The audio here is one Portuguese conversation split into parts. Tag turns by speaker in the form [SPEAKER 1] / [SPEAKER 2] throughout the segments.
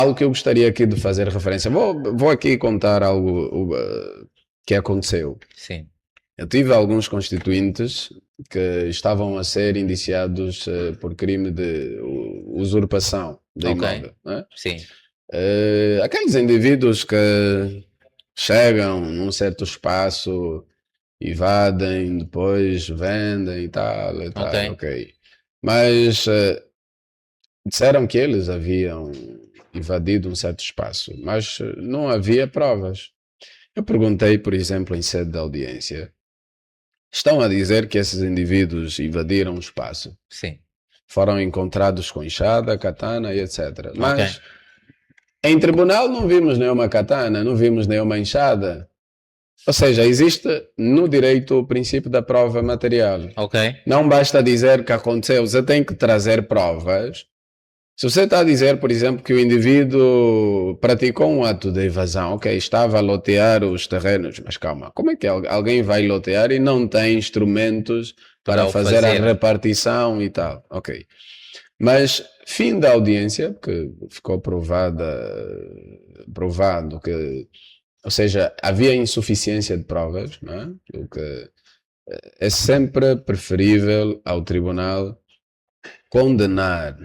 [SPEAKER 1] Algo que eu gostaria aqui de fazer referência. Vou aqui contar algo que aconteceu.
[SPEAKER 2] Sim.
[SPEAKER 1] Eu tive alguns constituintes que estavam a ser indiciados por crime de usurpação de
[SPEAKER 2] Ok.
[SPEAKER 1] imóvel, né?
[SPEAKER 2] Sim.
[SPEAKER 1] Aqueles indivíduos que chegam num certo espaço, invadem, depois vendem e
[SPEAKER 2] Ok.
[SPEAKER 1] tal, ok. Mas disseram que eles haviam invadido um certo espaço, mas não havia provas. Eu perguntei, por exemplo, em sede de audiência, estão a dizer que esses indivíduos invadiram o espaço,
[SPEAKER 2] Sim.
[SPEAKER 1] foram encontrados com enxada, katana e etc.
[SPEAKER 2] Ok.
[SPEAKER 1] Mas em tribunal não vimos nenhuma katana, não vimos nenhuma enxada. Ou seja, existe no direito o princípio da prova material.
[SPEAKER 2] Ok.
[SPEAKER 1] Não basta dizer que aconteceu, você tem que trazer provas. Se você está a dizer, por exemplo, que o indivíduo praticou um ato de evasão, ok, estava a lotear os terrenos, mas calma, como é que alguém vai lotear e não tem instrumentos
[SPEAKER 2] Para
[SPEAKER 1] para
[SPEAKER 2] o
[SPEAKER 1] fazer a
[SPEAKER 2] fazer.
[SPEAKER 1] repartição e tal? Ok. Mas fim da audiência, que ficou provado que, ou seja, havia insuficiência de provas, não é? O que é sempre preferível ao tribunal condenar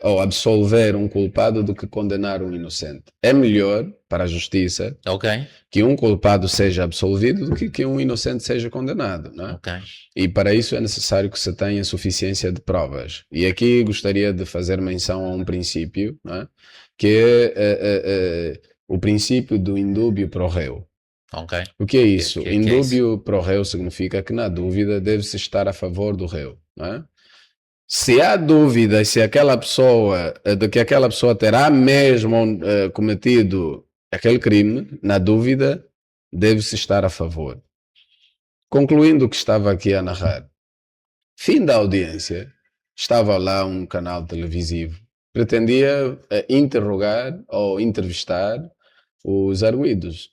[SPEAKER 1] ou absolver um culpado do que condenar um inocente. É melhor para a justiça
[SPEAKER 2] Ok.
[SPEAKER 1] que um culpado seja absolvido do que um inocente seja condenado, não é?
[SPEAKER 2] Ok.
[SPEAKER 1] E para isso é necessário que se tenha suficiência de provas. E aqui gostaria de fazer menção a um princípio, não é? Que é o princípio do indúbio pro réu.
[SPEAKER 2] Ok.
[SPEAKER 1] O que é isso?
[SPEAKER 2] Que é isso?
[SPEAKER 1] Indúbio pro réu significa que na dúvida deve-se estar a favor do réu, não é? Se há dúvida se aquela pessoa, de que aquela pessoa terá mesmo cometido aquele crime, na dúvida, deve-se estar a favor. Concluindo o que estava aqui a narrar, fim da audiência, estava lá um canal televisivo, pretendia interrogar ou entrevistar os arguidos.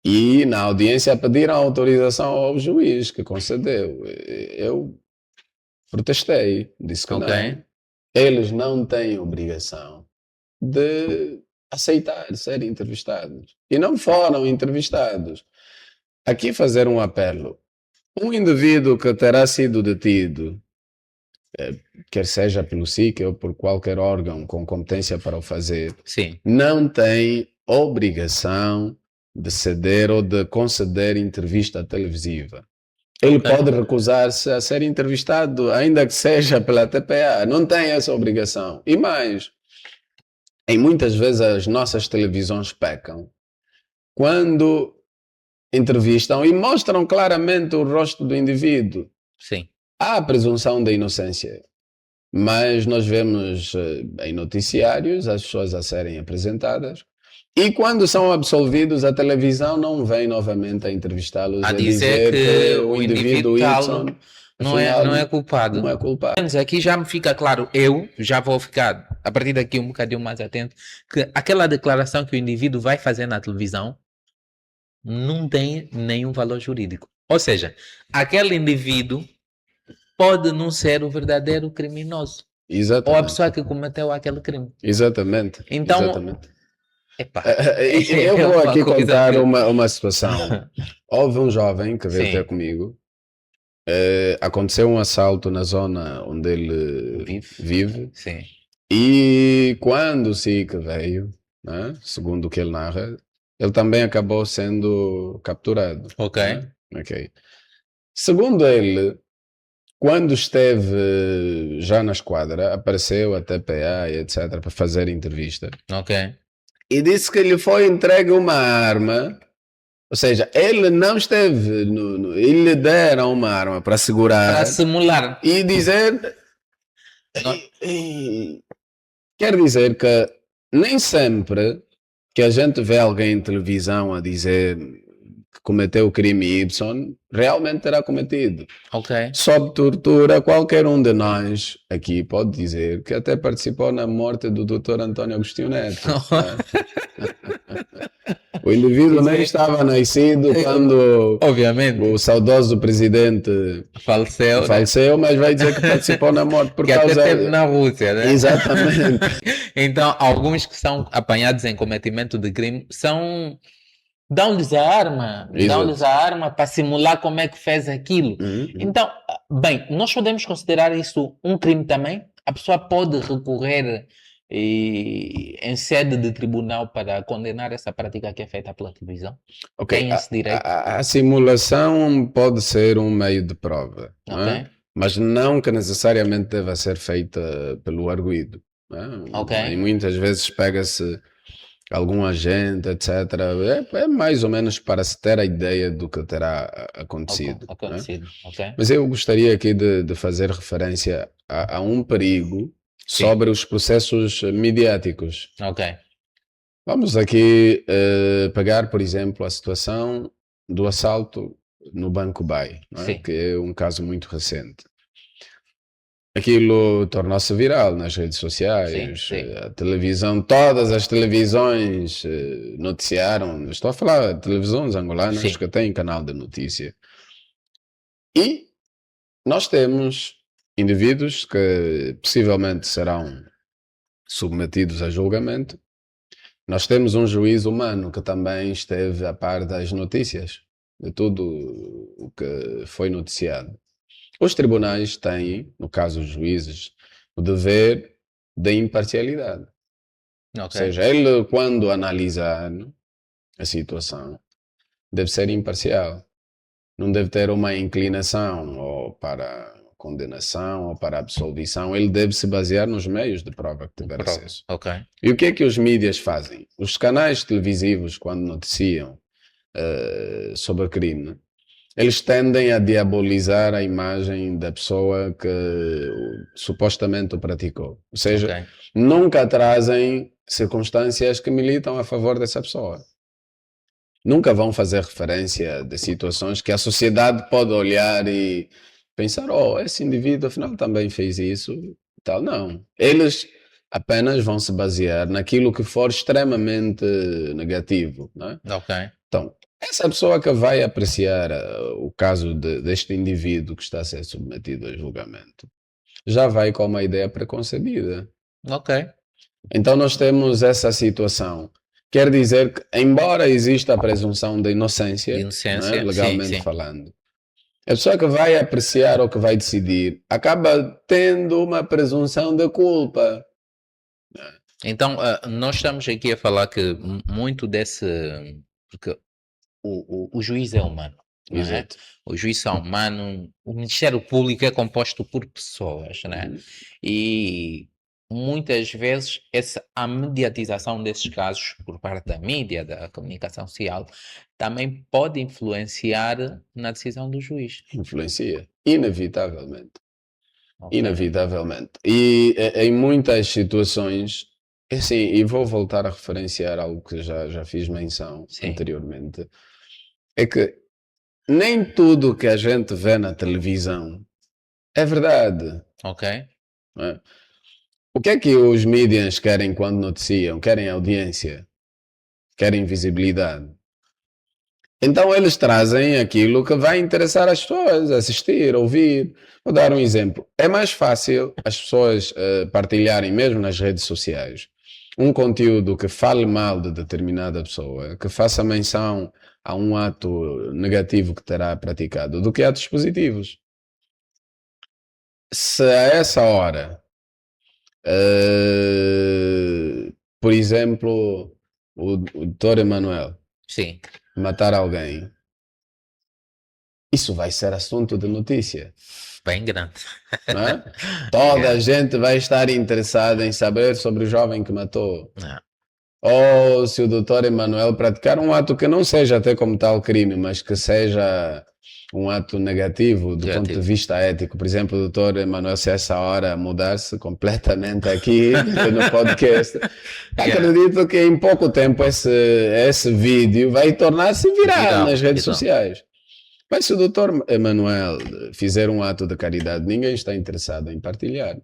[SPEAKER 1] E na audiência pediram autorização ao juiz, que concedeu. Eu protestei, disse que
[SPEAKER 2] Ok.
[SPEAKER 1] não. Eles não têm obrigação de aceitar ser entrevistados. E não foram entrevistados. Aqui fazer um apelo. Um indivíduo que terá sido detido, quer seja pelo SIC ou por qualquer órgão com competência para o fazer,
[SPEAKER 2] Sim.
[SPEAKER 1] não tem obrigação de ceder ou de conceder entrevista televisiva. Ele
[SPEAKER 2] Ok.
[SPEAKER 1] pode recusar-se a ser entrevistado, ainda que seja pela TPA. Não tem essa obrigação. E mais, em muitas vezes as nossas televisões pecam quando entrevistam e mostram claramente o rosto do indivíduo.
[SPEAKER 2] Sim.
[SPEAKER 1] Há a presunção da inocência, mas nós vemos em noticiários as pessoas a serem apresentadas e quando são absolvidos a televisão não vem novamente a entrevistá-los
[SPEAKER 2] A
[SPEAKER 1] e a
[SPEAKER 2] dizer
[SPEAKER 1] dizer
[SPEAKER 2] que
[SPEAKER 1] que o
[SPEAKER 2] o indivíduo
[SPEAKER 1] indivíduo
[SPEAKER 2] tal
[SPEAKER 1] Y afinal
[SPEAKER 2] não é culpado.
[SPEAKER 1] não é culpado.
[SPEAKER 2] Mas aqui já me fica claro, eu já vou ficar a partir daqui um bocadinho mais atento, que aquela declaração que o indivíduo vai fazer na televisão não tem nenhum valor jurídico. Ou seja, aquele indivíduo pode não ser o verdadeiro criminoso ou a
[SPEAKER 1] Exatamente.
[SPEAKER 2] pessoa que cometeu aquele crime.
[SPEAKER 1] Exatamente.
[SPEAKER 2] Então,
[SPEAKER 1] Exatamente.
[SPEAKER 2] epá,
[SPEAKER 1] Eu
[SPEAKER 2] é
[SPEAKER 1] vou
[SPEAKER 2] uma
[SPEAKER 1] aqui
[SPEAKER 2] coisa
[SPEAKER 1] contar
[SPEAKER 2] que...
[SPEAKER 1] uma situação. Houve um jovem que veio ter
[SPEAKER 2] Sim,
[SPEAKER 1] comigo. Aconteceu um assalto na zona onde ele
[SPEAKER 2] vive.
[SPEAKER 1] vive.
[SPEAKER 2] Sim,
[SPEAKER 1] E quando o SIC veio, né, segundo o que ele narra, ele também acabou sendo capturado.
[SPEAKER 2] ok,
[SPEAKER 1] Né? Ok. Segundo ele, quando esteve já na esquadra, apareceu a TPA e etc. para fazer entrevista.
[SPEAKER 2] ok.
[SPEAKER 1] E disse que lhe foi entregue uma arma. Ou seja, ele não esteve ele lhe deram uma arma para
[SPEAKER 2] Para
[SPEAKER 1] segurar
[SPEAKER 2] simular.
[SPEAKER 1] e dizer.
[SPEAKER 2] Não-
[SPEAKER 1] Quer dizer que nem sempre que a gente vê alguém em televisão a dizer que cometeu o crime Y, realmente terá cometido.
[SPEAKER 2] Ok.
[SPEAKER 1] Sob tortura, qualquer um de nós aqui pode dizer que até participou na morte do Dr. António Agostinho Neto. Né? O indivíduo nem
[SPEAKER 2] Sim.
[SPEAKER 1] estava nascido quando
[SPEAKER 2] Obviamente.
[SPEAKER 1] o saudoso presidente
[SPEAKER 2] Faleceu, né?
[SPEAKER 1] faleceu, mas vai dizer que participou na morte por
[SPEAKER 2] Que até
[SPEAKER 1] causa...
[SPEAKER 2] esteve na Rússia, né?
[SPEAKER 1] Exatamente.
[SPEAKER 2] Então, alguns que são apanhados em cometimento de crime são... Dão-lhes a arma. Dão-lhes
[SPEAKER 1] Exato.
[SPEAKER 2] a arma para simular como é que fez aquilo.
[SPEAKER 1] Uhum.
[SPEAKER 2] Então, bem, nós podemos considerar isso um crime também? A pessoa pode recorrer em sede de tribunal para condenar essa prática que é feita pela televisão?
[SPEAKER 1] Ok,
[SPEAKER 2] Tem esse direito?
[SPEAKER 1] a simulação pode ser um meio de prova, não é?
[SPEAKER 2] Ok.
[SPEAKER 1] Mas não que necessariamente deva ser feita pelo arguido. Não é?
[SPEAKER 2] Ok.
[SPEAKER 1] E muitas vezes pega-se algum agente, etc. É mais ou menos para se ter a ideia do que terá acontecido. Não é?
[SPEAKER 2] Acontecido. Ok.
[SPEAKER 1] Mas eu gostaria aqui de fazer referência a um perigo
[SPEAKER 2] Sim.
[SPEAKER 1] sobre os processos midiáticos.
[SPEAKER 2] Ok.
[SPEAKER 1] Vamos aqui pegar, por exemplo, a situação do assalto no Banco Bay, não é?
[SPEAKER 2] Sim.
[SPEAKER 1] Que é um caso muito recente. Aquilo tornou-se viral nas redes sociais,
[SPEAKER 2] Sim.
[SPEAKER 1] a televisão, todas as televisões noticiaram, estou a falar de televisões angolanas
[SPEAKER 2] Sim.
[SPEAKER 1] que têm canal de notícia. E nós temos indivíduos que possivelmente serão submetidos a julgamento. Nós temos um juiz humano que também esteve a par das notícias, de tudo o que foi noticiado. Os tribunais têm, no caso os juízes, o dever de imparcialidade. Ou
[SPEAKER 2] Ok.
[SPEAKER 1] seja, ele, quando analisar a situação, deve ser imparcial. Não deve ter uma inclinação ou para condenação ou para absolvição. Ele deve se basear nos meios de prova que tiver
[SPEAKER 2] Prova.
[SPEAKER 1] acesso.
[SPEAKER 2] Ok.
[SPEAKER 1] E o que é que os mídias fazem? Os canais televisivos, quando noticiam sobre crime, eles tendem a diabolizar a imagem da pessoa que supostamente o praticou. Ou seja,
[SPEAKER 2] Ok.
[SPEAKER 1] nunca trazem circunstâncias que militam a favor dessa pessoa. Nunca vão fazer referência de situações que a sociedade pode olhar e pensar, oh, esse indivíduo afinal também fez isso e tal. Não. Eles apenas vão se basear naquilo que for extremamente negativo, não é?
[SPEAKER 2] Ok.
[SPEAKER 1] Então, essa pessoa que vai apreciar o caso deste indivíduo que está a ser submetido a julgamento já vai com uma ideia preconcebida.
[SPEAKER 2] Ok.
[SPEAKER 1] Então nós temos essa situação. Quer dizer que, embora exista a presunção de inocência,
[SPEAKER 2] De
[SPEAKER 1] não
[SPEAKER 2] inocência,
[SPEAKER 1] é? Legalmente
[SPEAKER 2] sim, sim.
[SPEAKER 1] falando, a pessoa que vai apreciar ou que vai decidir acaba tendo uma presunção de culpa.
[SPEAKER 2] Então, nós estamos aqui a falar que muito desse. Porque o juiz é humano, não é?
[SPEAKER 1] Exato.
[SPEAKER 2] O juiz é humano, o Ministério Público é composto por pessoas, né?
[SPEAKER 1] Uhum.
[SPEAKER 2] E muitas vezes a mediatização desses casos por parte da mídia, da comunicação social, também pode influenciar na decisão do juiz.
[SPEAKER 1] Influencia, inevitavelmente.
[SPEAKER 2] Ok.
[SPEAKER 1] Inevitavelmente. E em muitas situações, assim, e vou voltar a referenciar algo que já fiz menção
[SPEAKER 2] Sim.
[SPEAKER 1] anteriormente, é que nem tudo que a gente vê na televisão é verdade.
[SPEAKER 2] Ok.
[SPEAKER 1] Não é? O que é que os mídias querem quando noticiam? Querem audiência, querem visibilidade. Então eles trazem aquilo que vai interessar as pessoas, assistir, ouvir. Vou dar um exemplo. É mais fácil as pessoas partilharem, mesmo nas redes sociais, um conteúdo que fale mal de determinada pessoa, que faça menção a um ato negativo que terá praticado, do que atos positivos. Se a essa hora, por exemplo, o Dr. Emanuel
[SPEAKER 2] Sim.
[SPEAKER 1] matar alguém, isso vai ser assunto de notícia,
[SPEAKER 2] Bem grande.
[SPEAKER 1] não é? Toda a gente vai estar interessada em saber sobre o jovem que matou.
[SPEAKER 2] Não.
[SPEAKER 1] Ou se o Dr. Emanuel praticar um ato que não seja até como tal crime, mas que seja um ato negativo do ponto de vista ético. Por exemplo, o Dr. Emanuel, se essa hora mudar-se completamente aqui no podcast, acredito que em pouco tempo esse vídeo vai tornar-se viral nas redes sociais. Mas se o Dr. Emanuel fizer um ato de caridade, ninguém está interessado em partilhar.